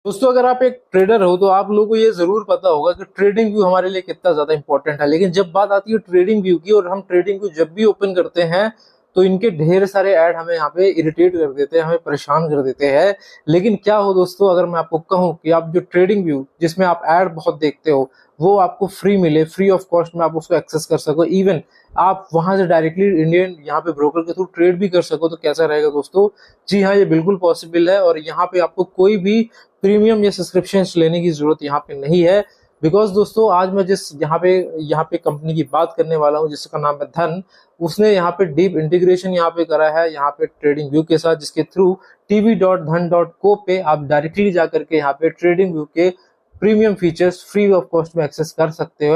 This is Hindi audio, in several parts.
दोस्तों अगर आप एक ट्रेडर हो तो आप लोगों को ये जरूर पता होगा कि ट्रेडिंग व्यू हमारे लिए कितना ज्यादा इंपॉर्टेंट है। लेकिन जब बात आती है ट्रेडिंग व्यू की और हम ट्रेडिंग व्यू जब भी ओपन करते हैं तो इनके ढेर सारे ऐड हमें यहाँ पे इरिटेट कर देते हैं, हमें परेशान कर देते हैं। लेकिन क्या हो दोस्तों, अगर मैं आपको कहूँ कि आप जो ट्रेडिंग व्यू जिसमें आप ऐड बहुत देखते हो वो आपको फ्री मिले, फ्री ऑफ कॉस्ट में आप उसको एक्सेस कर सको, इवन आप वहां से डायरेक्टली इंडियन यहाँ पे ब्रोकर के थ्रू ट्रेड भी कर सको, तो कैसा रहेगा दोस्तों? जी हाँ, ये बिल्कुल पॉसिबल है। और यहाँ पे आपको कोई भी प्रीमियम या सब्सक्रिप्शन लेने की जरूरत यहाँ पे नहीं है। बिकॉज दोस्तों आज मैं जिस यहाँ पे कंपनी की बात करने वाला हूँ जिसका नाम है धन, उसने यहाँ पे डीप इंटीग्रेशन यहाँ पे करा है यहाँ पे ट्रेडिंग व्यू के साथ, जिसके थ्रू tv.dhan.co पे आप डायरेक्टली जाकर के यहाँ पे ट्रेडिंग व्यू के premium features free of cost में एक्सेस कर सकते हो।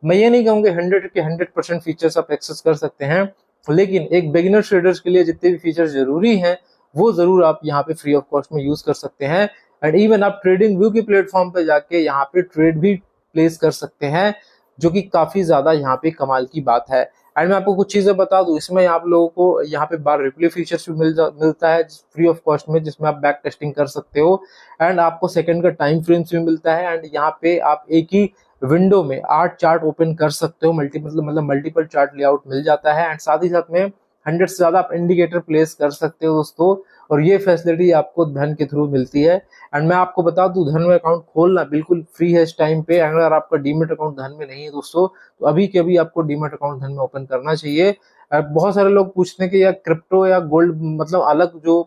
मैं ये नहीं कहूँगी 100% फीचर्स आप एक्सेस कर सकते हैं, लेकिन एक बिगिनर ट्रेडर्स के लिए जितने भी फीचर्स जरूरी हैं वो जरूर आप यहाँ पे फ्री ऑफ कॉस्ट में यूज कर सकते हैं। एंड इवन आप ट्रेडिंग व्यू के प्लेटफॉर्म पे जाके यहाँ पे ट्रेड भी प्लेस कर सकते हैं, जो कि काफी ज्यादा यहाँ पे कमाल की बात है। एंड मैं आपको कुछ चीजें बता दूं, इसमें आप लोगों को यहाँ पे बार रिप्ले फीचर्स भी मिलता है फ्री ऑफ कॉस्ट में, जिसमें आप बैक टेस्टिंग कर सकते हो। एंड आपको सेकंड का टाइम फ्रेम्स भी मिलता है। एंड यहाँ पे आप एक ही विंडो में 8 चार्ट ओपन कर सकते हो, मतलब मल्टीपल चार्ट लेआउट मिल जाता है। एंड साथ ही साथ में 100 से ज्यादा आप इंडिकेटर प्लेस कर सकते हो दोस्तों। और ये फैसिलिटी आपको धन के थ्रू मिलती है। एंड मैं आपको बता दूं, धन में अकाउंट खोलना बिल्कुल फ्री है इस टाइम पे। अगर आपका डीमेट अकाउंट धन में नहीं है दोस्तों, तो अभी के अभी आपको डीमेट अकाउंट धन में ओपन करना चाहिए। बहुत सारे लोग पूछते हैं कि यार क्रिप्टो या गोल्ड मतलब अलग जो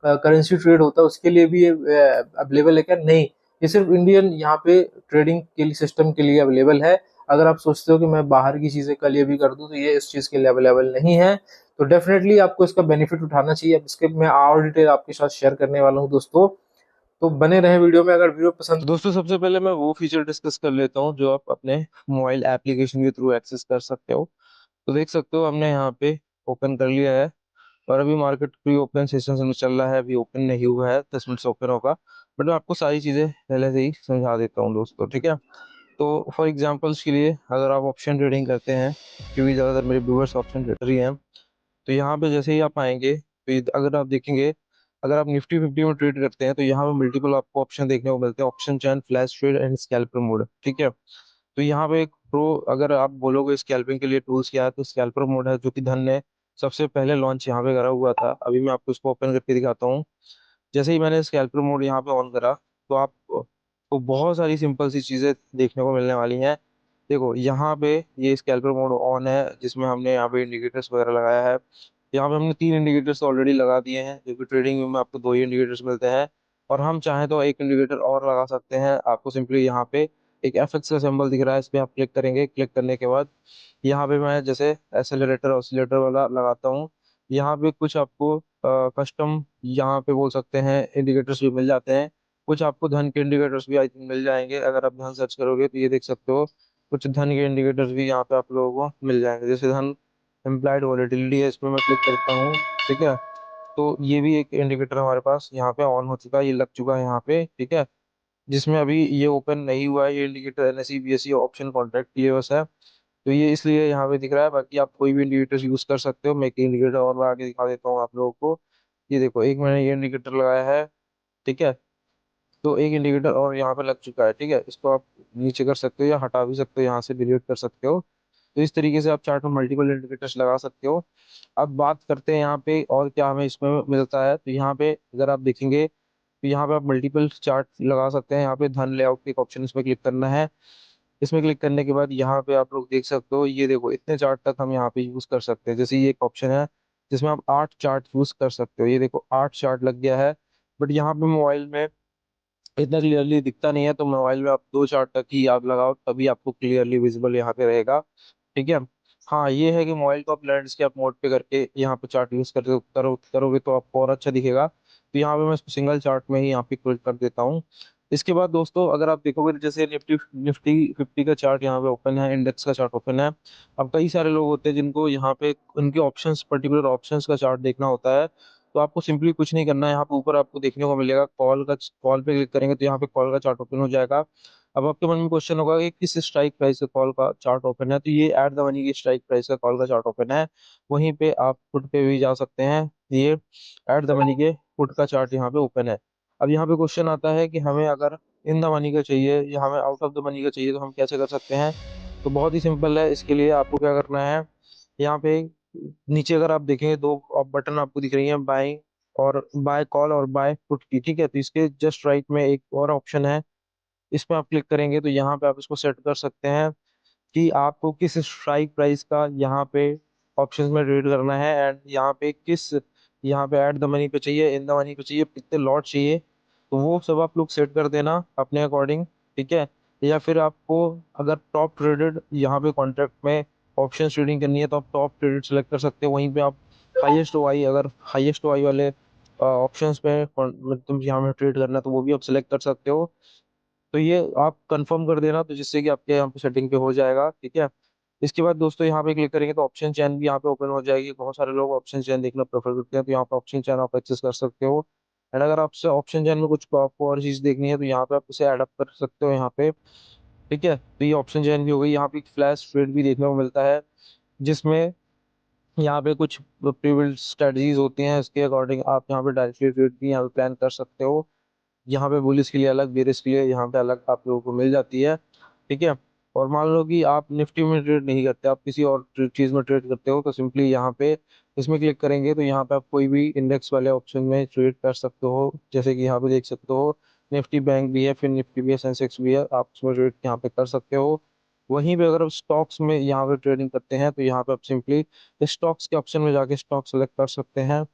करेंसी ट्रेड होता है उसके लिए भी ये अवेलेबल है क्या? नहीं, ये सिर्फ इंडियन यहाँ पे ट्रेडिंग के लिए सिस्टम के लिए अवेलेबल है। अगर आप सोचते हो कि मैं बाहर की चीजें कल ये भी कर दूं, तो ये इस चीज के लिए अवेलेबल नहीं है। तो डेफिनेटली आपको इसका बेनिफिट उठाना चाहिए। अब इसके मैं और डिटेल आपके साथ शेयर करने वाला हूँ दोस्तों, तो बने रहे वीडियो में। अगर वीडियो पसंद, तो दोस्तों सबसे पहले मैं वो फीचर डिस्कस कर लेता हूँ जो आप अपने मोबाइल एप्लीकेशन के थ्रू एक्सेस कर सकते हो। तो देख सकते हो हमने यहाँ पे ओपन कर लिया है और अभी मार्केट प्री ओपन सेशन में चल रहा है, अभी ओपन नहीं हुआ है, 10 मिनट से ओपन होगा। बट मैं आपको सारी चीजें पहले से ही समझा देता हूँ दोस्तों, ठीक है। तो फॉर एग्जांपल्स के लिए अगर आप ऑप्शन ट्रेडिंग करते हैं, क्योंकि ज़्यादातर मेरे व्यूअर्स ऑप्शन ट्रेडर ही हैं, तो यहाँ पे जैसे ही आप आएंगे तो अगर आप देखेंगे, अगर आप निफ्टी 50 में ट्रेड करते हैं तो यहाँ पे मल्टीपल आपको ऑप्शन देखने को मिलते हैं, option chain, flash trade and scalper mode, ठीक है। तो यहाँ पे एक प्रो, अगर आप बोलोगे स्कैल्पिंग के लिए टूल्स क्या है, तो स्कैल्पर मोड है जो कि धन ने सबसे पहले लॉन्च यहाँ पे करा हुआ था। अभी मैं आपको इसको ओपन करके दिखाता हूँ। जैसे ही मैंने स्कैल्पर मोड यहाँ पे ऑन करा तो आप को बहुत सारी सिंपल सी चीजें देखने को मिलने वाली हैं। देखो यहाँ पे ये स्कैल्पर मोड ऑन है जिसमें हमने यहाँ पे इंडिकेटर्स वगैरह लगाया है। यहाँ पे हमने 3 इंडिकेटर्स ऑलरेडी लगा दिए हैं, जो कि ट्रेडिंग में आपको 2 ही इंडिकेटर्स मिलते हैं। और हम चाहें तो एक इंडिकेटर और लगा सकते हैं। आपको सिंपली यहाँ पे एक एफएक्स का सिंबल दिख रहा है, इस पे आप क्लिक करेंगे। क्लिक करने के बाद यहाँ पे मैं जैसे एसेलरेटर ऑसिलेटर वाला लगाता हूँ। यहाँ पे कुछ आपको कस्टम यहाँ पे बोल सकते हैं इंडिकेटर्स भी मिल जाते हैं। कुछ आपको धन के इंडिकेटर्स भी आई थिंक मिल जाएंगे। अगर आप धन सर्च करोगे तो ये देख सकते हो कुछ धन के इंडिकेटर्स भी यहाँ पे आप लोगों को मिल जाएंगे। जैसे धन इम्प्लाइड वॉलेटिलिटी है, इस पर मैं क्लिक करता हूँ, ठीक है। तो ये भी एक इंडिकेटर हमारे पास यहाँ पे ऑन हो चुका है, ये लग चुका है यहाँ पे, ठीक है। जिसमें अभी ये ओपन नहीं हुआ है, ये indicator NSE BSE option contract ये बस है। तो ये इसलिए यहाँ पे दिख रहा है, बाकी आप कोई भी इंडिकेटर यूज कर सकते हो। मैं एक इंडिकेटर और लगा के दिखा देता हूँ आप लोगों को। ये देखो, एक मैंने ये इंडिकेटर लगाया है, ठीक है। तो एक इंडिकेटर और यहाँ पे लग चुका है, ठीक है। इसको आप नीचे कर सकते हो या हटा भी सकते हो, यहाँ से डिलीट कर सकते हो। तो इस तरीके से आप चार्ट में मल्टीपल इंडिकेटर्स लगा सकते हो। अब बात करते हैं यहाँ पे और क्या हमें इसमें मिलता है। तो यहाँ पे अगर आप देखेंगे तो यहाँ पे आप मल्टीपल चार्ट लगा सकते हैं। यहाँ पे धन लेआउट के एक ऑप्शन, इसमें क्लिक करना है। इसमें क्लिक करने के बाद यहाँ पे आप लोग देख सकते हो, ये देखो इतने चार्ट तक हम यहाँ पे यूज कर सकते हैं। जैसे ये एक ऑप्शन है जिसमें आप 8 चार्ट यूज कर सकते हो, ये देखो 8 चार्ट लग गया है। बट यहाँ पे मोबाइल में इतना क्लियरली दिखता नहीं है, तो मोबाइल में आप 2 चार्ट तक ही आप लगाओ, तभी आपको क्लियरली विजिबल यहाँ पे रहेगा, ठीक है। हाँ ये है कि मोबाइल को आप लैंडस्केप मोड पे करके यहाँ पे चार्ट यूज करोगे तो आपको और अच्छा दिखेगा। तो यहाँ पे मैं इसको सिंगल चार्ट में ही यहाँ पे क्लिक कर देता हूँ। इसके बाद दोस्तों अगर आप देखोगे तो जैसे निफ्टी निफ्टी 50 का चार्ट यहाँ पे ओपन है, इंडेक्स का चार्ट ओपन है। अब कई सारे लोग होते हैं जिनको यहाँ पे उनके ऑप्शंस, पर्टिकुलर ऑप्शंस का चार्ट देखना होता है। तो आपको सिंपली कुछ नहीं करना है, यहाँ पे ऊपर आपको देखने को मिलेगा कॉल पे क्लिक करेंगे तो यहाँ पे कॉल का चार्ट ओपन हो जाएगा। अब आपके मन में क्वेश्चन होगा कि किस स्ट्राइक प्राइस का कॉल का चार्ट ओपन है, तो ये एट द मनी की स्ट्राइक प्राइस का कॉल का चार्ट ओपन है। वहीं पे आप पुट पे भी जा सकते हैं, ये एट द मनी के पुट का चार्ट यहाँ पे ओपन है। अब यहाँ पे क्वेश्चन आता है कि हमें अगर इन द मनी का चाहिए या हमें आउट ऑफ द मनी का चाहिए तो हम कैसे कर सकते हैं। तो बहुत ही सिंपल है, इसके लिए आपको क्या करना है, यहाँ पे नीचे अगर आप देखेंगे दो बटन आपको दिख रही है, बाय और बाय कॉल और बाय पुट की, ठीक है। तो इसके जस्ट राइट में एक और ऑप्शन है, इस पे आप क्लिक करेंगे तो यहाँ पे आप इसको सेट कर सकते हैं कि आपको किस स्ट्राइक प्राइस का यहाँ पे ऑप्शंस में ट्रेड करना है, एंड यहाँ पे किस, यहाँ पे ऐड द मनी पे चाहिए, इन द मनी पे चाहिए, कितने लॉट चाहिए, तो वो सब आप लोग सेट कर देना अपने अकॉर्डिंग, ठीक है। या फिर आपको अगर टॉप ट्रेडेड यहाँ पे कॉन्ट्रैक्ट में ऑप्शन ट्रेडिंग करनी है तो आप टॉप ट्रेडेड सेलेक्ट कर सकते हो, वहीं पे आप हाईएस्ट ओआई, अगर हाईएस्ट ओआई वाले ऑप्शंस पे तुम यहाँ में ट्रेड करना है तो वो भी आप सेलेक्ट कर सकते हो। तो ये आप कंफर्म कर देना, तो जिससे कि आपके यहाँ पे सेटिंग पे हो जाएगा, ठीक है। इसके बाद दोस्तों यहाँ पे क्लिक करेंगे तो ऑप्शन चैन भी यहाँ पे ओपन हो जाएगी। बहुत सारे लोग ऑप्शन चैन देखना प्रेफर करते हैं, तो यहाँ पे ऑप्शन चैन आप एक्सेस कर सकते हो। एंड अगर आपसे ऑप्शन चैन में कुछ आपको और चीज देखनी है तो यहाँ पे आप उसे एडअप कर सकते हो यहाँ पे, ठीक है। तो ये ऑप्शन चैन भी हो गई। यहाँ पे फ्लैश ट्रेड भी देखने को मिलता है, जिसमें यहाँ पे कुछ प्रीबिल्ड स्ट्रेटजीज होती हैं, इसके अकॉर्डिंग आप यहाँ पे डायरेक्टली ट्रेड भी यहाँ पे प्लान कर सकते हो। यहाँ पे बुलिस के लिए अलग, बेरिस के लिए यहाँ पे अलग आप लोगों को मिल जाती है, ठीक है। और मान लो कि आप निफ्टी में ट्रेड नहीं करते, आप किसी और चीज में ट्रेड करते हो, तो सिंपली यहाँ पे इसमें क्लिक करेंगे तो यहाँ पे आप कोई भी इंडेक्स वाले ऑप्शन में ट्रेड कर सकते हो। जैसे कि यहाँ पे देख सकते हो निफ्टी बैंक भी है, फिर निफ्टी भी है, सेंसेक्स भी है, आप उसमें ट्रेड यहाँ पे कर सकते हो। वहीं पे अगर आप स्टॉक्स में यहाँ पे ट्रेडिंग करते हैं तो यहाँ पे आप सिंपली स्टॉक्स के ऑप्शन में जाके स्टॉक सेलेक्ट कर सकते हैं।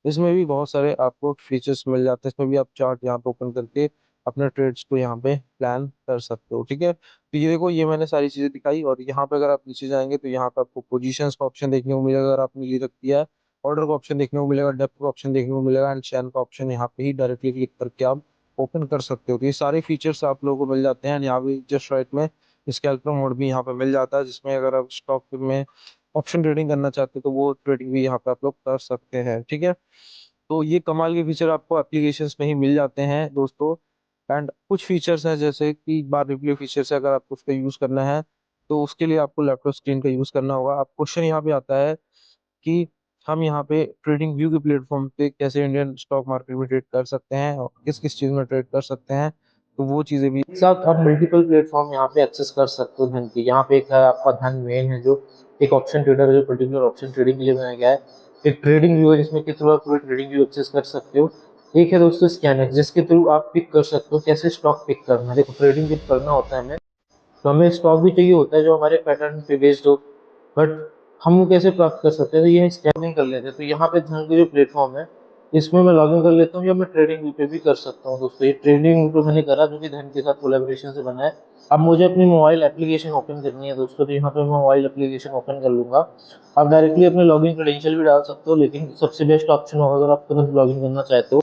इसमें भी बहुत सारे आपको फीचर्स मिल जाते हैं, इसमें भी आप चार्ट यहाँ पे ओपन करके अपने ट्रेड्स को यहाँ पे प्लान कर सकते हो, ठीक है। तो ये देखो, ये मैंने सारी चीजें दिखाई, और यहाँ पे अगर आप नीचे जाएंगे तो यहाँ पे आपको पोजीशंस का ऑप्शन देखने को मिलेगा अगर आपने ये रख दिया है, ऑर्डर का ऑप्शन देखने को मिलेगा, डेप्थ का ऑप्शन देखने को मिलेगा, एंड चैन का ऑप्शन यहाँ पे ही डायरेक्टली क्लिक करके आप ओपन कर सकते हो। तो ये सारे फीचर्स आप लोगों को मिल जाते हैं। यहाँ पे जस्ट राइट में स्कैल्पर मोड भी यहाँ पे मिल जाता है, जिसमें अगर आप स्टॉक में ऑप्शन ट्रेडिंग करना चाहते हो तो वो ट्रेडिंग भी यहाँ पे आप लोग कर सकते हैं, ठीक है। तो ये कमाल के फीचर आपको एप्लीकेशंस में ही मिल जाते हैं दोस्तों। एंड कुछ फीचर्स हैं जैसे कि बार रिप्ले फीचर्स है, अगर आपको उसका यूज करना है तो उसके लिए आपको लैपटॉप स्क्रीन का यूज करना होगा। अब क्वेश्चन यहाँ पे आता है कि हम यहाँ पे ट्रेडिंग व्यू के प्लेटफॉर्म पे कैसे इंडियन स्टॉक मार्केट में ट्रेड कर सकते हैं और किस किस चीज में ट्रेड कर सकते हैं, तो वो चीजें भी साथ आप मल्टीपल प्लेटफॉर्म यहाँ पे एक्सेस कर सकते हो धन की। यहाँ पे एक है आपका धन मेन है, जो एक ऑप्शन ट्रेडर है जो पर्टिकुलर ऑप्शन ट्रेडिंग के लिए बनाया गया है। एक ट्रेडिंग व्यू है जिसमें के थ्रू आप पूरे ट्रेडिंग व्यू एक्सेस कर सकते हो। एक है दोस्तों स्कैनर, जिसके थ्रू आप पिक कर सकते हो कैसे स्टॉक पिक करना है। देखो ट्रेडिंग जब करना होता है हमें, तो हमें स्टॉक भी चाहिए होता है जो हमारे पैटर्न पे बेस्ड हो, बट हम वो कैसे प्राप्त कर सकते हैं, तो ये स्कैनिंग कर लेते हैं। तो यहाँ पे धन की जो प्लेटफॉर्म है, इसमें मैं लॉगिन कर लेता हूँ, या मैं ट्रेडिंग व्यू पे भी कर सकता हूँ दोस्तों। ये ट्रेडिंग व्यू पे मैंने करा जो कि धन के साथ कोलैबोरेशन से बना है। अब मुझे अपनी मोबाइल एप्लीकेशन ओपन करनी है दोस्तों, तो यहाँ पे मैं मोबाइल एप्लीकेशन ओपन कर लूंगा। आप डायरेक्टली अपने लॉगिन क्रेडेंशियल भी डाल सकते हो, लेकिन सबसे बेस्ट ऑप्शन होगा अगर आप तुरंत लॉगिन करना चाहते हो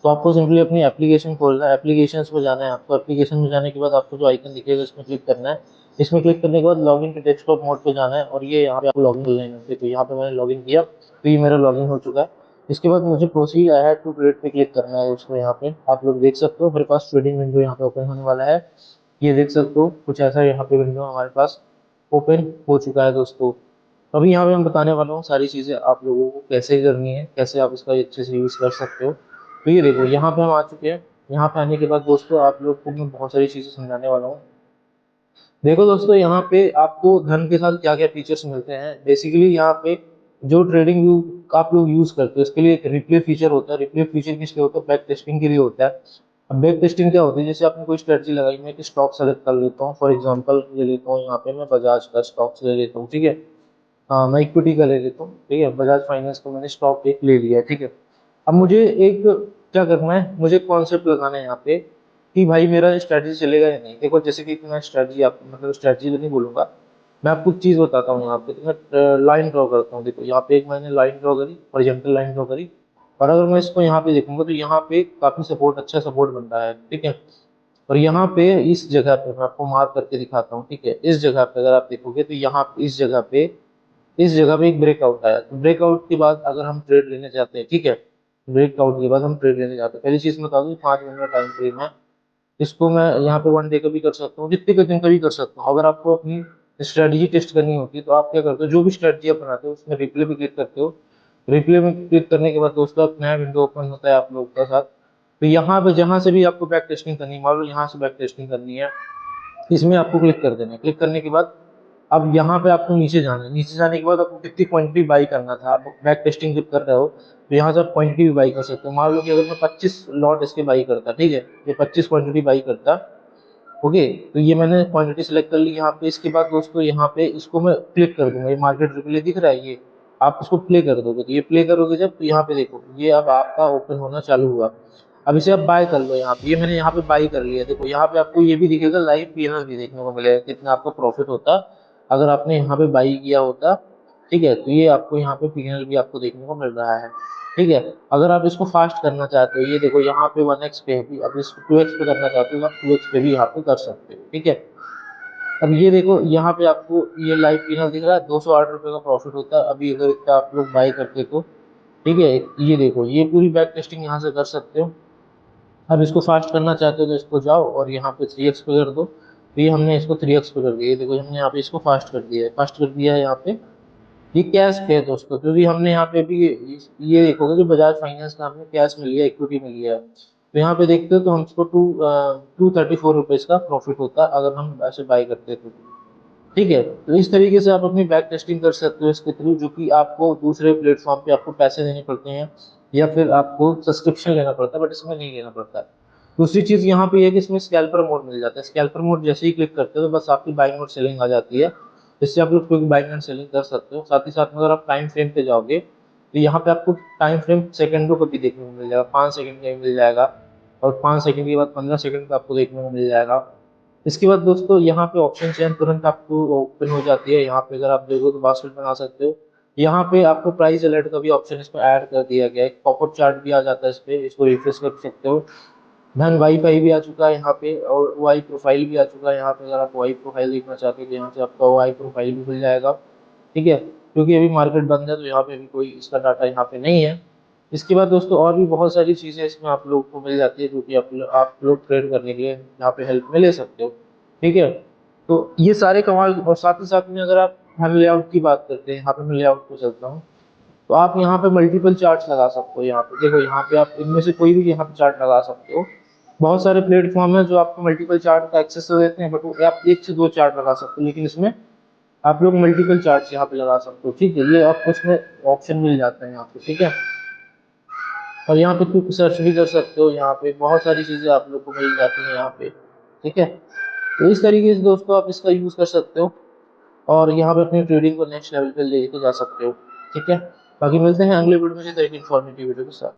तो आपको सिंपली अपनी एप्लीकेशन खोलना है, एप्लीकेशंस में जाना है आपको। एप्लीकेशन में जाने के बाद आपको जो आइकन दिखेगा इसमें क्लिक करना है। इसमें क्लिक करने के बाद लॉगिन टू डेस्कटॉप मोड पे जाना है, और ये यहाँ पे आपको लॉगिन कर लेना है। तो यहाँ पे मैंने लॉगिन किया तो ये मेरा लॉगिन हो चुका है। इसके बाद मुझे प्रोसीड आया है टू ट्रेड पे क्लिक करना है। उसको यहाँ पे आप लोग देख सकते हो मेरे पास ट्रेडिंग विंडो यहाँ पे ओपन होने वाला है। ये देख सकते हो कुछ ऐसा यहाँ पे विंडो हमारे पास ओपन हो चुका है दोस्तों। अभी यहाँ पे मैं बताने वाला हूँ सारी चीज़ें आप लोगों को कैसे करनी है, कैसे आप इसका अच्छे से यूज़ कर सकते हो। तो ये देखो यहाँ पे हम आ चुके हैं। यहाँ पे आने के बाद दोस्तों आप लोग को मैं बहुत सारी चीज़ें समझाने वाला हूँ। देखो दोस्तों, यहाँ पे आपको धन के साथ क्या क्या फीचर्स मिलते हैं। बेसिकली यहाँ पे जो ट्रेडिंग व्यू आप लोग यूज करते हो इसके लिए एक रिप्ले फीचर होता है। रिप्ले फीचर किस लिए होता है? बैक टेस्टिंग के लिए होता है। अब बैक टेस्टिंग क्या होती है? जैसे आपने कोई स्ट्रेटजी लगाई, मैं एक स्टॉक सेलेक्ट कर लेता हूँ, फॉर एग्जांपल ले लेता हूँ यहाँ पे मैं बजाज का स्टॉक ले लेता हूँ, ठीक है। हाँ, मैं इक्विटी का ले लेता हूँ, ठीक है। बजाज फाइनेंस का मैंने स्टॉक एक ले लिया है, ठीक है। अब मुझे एक क्या करना है, मुझे कॉन्सेप्ट लगाना है यहाँ पे कि भाई मेरा स्ट्रैटेजी चलेगा या नहीं। देखो जैसे कि मैं स्ट्रैटेजी आप मतलब स्ट्रैटेजी नहीं बोलूंगा, मैं आपको एक चीज बताता हूँ यहाँ पे। तो मैं लाइन ड्रॉ करता हूँ। देखो यहाँ पे एक मैंने लाइन ड्रॉ करी, हॉरिजॉन्टल लाइन ड्रॉ करी, और अगर मैं इसको यहाँ पे देखूंगा तो यहाँ पे काफी सपोर्ट, अच्छा सपोर्ट बन रहा है, ठीक है। और यहाँ पे इस जगह पे मैं आपको मार्क करके दिखाता हूँ, ठीक है। इस जगह पे अगर आप देखोगे तो यहाँ इस जगह पे एक ब्रेकआउट आया। तो ब्रेकआउट के बाद अगर हम ट्रेड लेने जाते हैं, ठीक है, ब्रेकआउट के बाद हम ट्रेड लेने जाते हैं, पहली चीज मैं बता दूं 5 मिनट का टाइम फ्रेम है। इसको मैं यहाँ पे 1 डे का भी कर सकता हूँ, जितने के दिन का भी कर सकता हूँ। अगर आपको अपनी स्ट्रेटजी टेस्ट करनी होती है तो आप क्या करते हो, जो भी स्ट्रेटजी आप बनाते हो उसमें रिप्ले पे क्लिक करते हो। रिप्ले में क्लिक करने के बाद दोस्तों एक नया विंडो ओपन होता है आप लोग का साथ। तो यहाँ पे जहाँ से भी आपको बैक टेस्टिंग करनी है, मान लो यहाँ से बैक टेस्टिंग करनी है, इसमें आपको क्लिक कर देना है। क्लिक करने के बाद अब यहाँ पे आपको नीचे जाना है। नीचे जाने के बाद आपको कितनी क्वांटिटी बाई करना था, आप बैक टेस्टिंग जब कर रहे हो तो यहाँ से आप क्वांटिटी भी बाई कर सकते हो। मान लो कि अगर मैं 25 लॉट इसके बाई करता, ठीक है, ये 25 क्वांटिटी बाई करता, ओके, तो ये मैंने क्वांटिटी सेलेक्ट कर ली यहाँ पे। इसके बाद दोस्तों यहाँ पे इसको मैं क्लिक कर दूंगा, ये मार्केट रिप्ले दिख रहा है, ये आप इसको प्ले कर दोगे, तो ये प्ले करोगे जब, तो यहाँ पे देखो ये अब आपका ओपन होना चालू हुआ। अब इसे आप बाय कर लो यहाँ पे, ये मैंने यहाँ पे बाई कर लिया। देखो यहाँ पे आपको ये भी दिखेगा, लाइव पीएनएल भी देखने को मिलेगा, कितना आपका प्रॉफिट होता अगर आपने यहाँ पे बाई किया होता, ठीक है। तो ये आपको यहाँ पे पीएनएल भी आपको देखने को मिल रहा है, ठीक है। अगर आप इसको फास्ट करना चाहते हो, ये देखो यहाँ पे 1x पे भी, अब इसको 2x पे करना चाहते हो, आप 2x पे भी यहाँ पे कर सकते हो, ठीक है। अब ये देखो यहाँ पे आपको ये लाइव पीनल दिख रहा है, 208 रुपये का प्रॉफिट होता है अभी अगर इतना आप लोग बाई करते तो, ठीक है। ये देखो ये पूरी बैक टेस्टिंग यहाँ से कर सकते हो। अब इसको फास्ट करना चाहते हो तो इसको जाओ और यहाँ पे 3x पे कर दो, तो ये हमने इसको 3x पे कर दिया। ये देखो हमने यहाँ पे इसको फास्ट कर दिया है, फास्ट कर दिया है यहाँ पे। ये कैश पे है दोस्तों, क्योंकि हमने यहाँ पे भी ये देखोगे कि बजाज फाइनेंस का हमें कैश मिल गया, इक्विटी मिल गया। तो यहाँ पे देखते हो तो हमको 234 रुपीज़ का प्रॉफिट होता अगर हम ऐसे बाई करते तो, ठीक है। तो इस तरीके से आप अपनी बैक टेस्टिंग कर सकते हो इसके थ्रू, जो कि आपको दूसरे प्लेटफॉर्म पे आपको पैसे देने पड़ते हैं या फिर आपको सब्सक्रिप्शन लेना पड़ता है, बट इसमें नहीं लेना पड़ता। दूसरी चीज़ यहाँ पे है कि इसमें स्कैल्पर मोड मिल जाता है। स्कैल्पर मोड जैसे ही क्लिक करते हो तो बस आपकी बाइंग और सेलिंग आ जाती है, जिससे आप लोग क्विक बाइंग एंड सेलिंग कर सकते हो। साथ ही साथ में अगर आप टाइम फ्रेम पे जाओगे तो यहाँ पे आपको टाइम फ्रेम सेकंडों को भी देखने को मिल जाएगा, 5 सेकंड का भी मिल जाएगा, और 5 सेकंड के बाद 15 सेकंड का आपको देखने को मिल जाएगा। इसके बाद दोस्तों यहाँ पे ऑप्शन चेन तुरंत आपको ओपन हो जाती है। यहाँ पे अगर आप देखो तो बास्केट बना सकते हो। यहाँ पे आपको प्राइस अलर्ट का भी ऑप्शन इसमें ऐड कर दिया गया है, पॉपअप चार्ट भी आ जाता है इस पे, इसको रिफ्रेश कर सकते हो। धन वाईफाई भी आ चुका है यहाँ पे, और वाई प्रोफाइल भी आ चुका है यहाँ पे। अगर आप वाई प्रोफाइल देखना चाहते हो तो यहाँ से आपका वाई प्रोफाइल भी खुल जाएगा, ठीक है। क्योंकि अभी मार्केट बंद है तो यहाँ पे भी कोई इसका डाटा यहाँ पे नहीं है। इसके बाद दोस्तों और भी बहुत सारी चीज़ें इसमें आप लोग को मिल जाती है, जो कि आप लोग ट्रेड करने के लिए यहाँ पे हेल्प में ले सकते हो, ठीक है। तो ये सारे कमाल, और साथ ही साथ में अगर आप हम लेआउट की बात करते हैं, यहाँ पे मैं लेआउट को चलता हूँ, तो आप यहाँ पे मल्टीपल चार्ट्स लगा सकते हो। यहाँ पे देखो, यहाँ पे आप इनमें से कोई भी यहाँ पे चार्ट लगा सकते हो। बहुत सारे प्लेटफॉर्म है जो आपको मल्टीपल चार्ट का एक्सेस तो देते हैं, बट वो आप 1 से 2 चार्ट लगा सकते हो, लेकिन इसमें आप लोग मल्टीपल चार्ट्स यहाँ पे लगा सकते हो, ठीक है। ये आपको इसमें ऑप्शन मिल जाता है यहाँ पे, ठीक है। और यहाँ पे क्विक सर्च भी कर सकते हो, यहाँ पे बहुत सारी चीज़ें आप लोग को मिल जाती हैं यहाँ पे, ठीक है। तो इस तरीके से दोस्तों आप इसका यूज़ कर सकते हो और यहाँ पे अपनी ट्रेडिंग को नेक्स्ट लेवल पे लेके जा सकते हो, ठीक है। बाकी मिलते हैं अगले वीडियो में इन्फॉर्मेटिव वीडियो के साथ।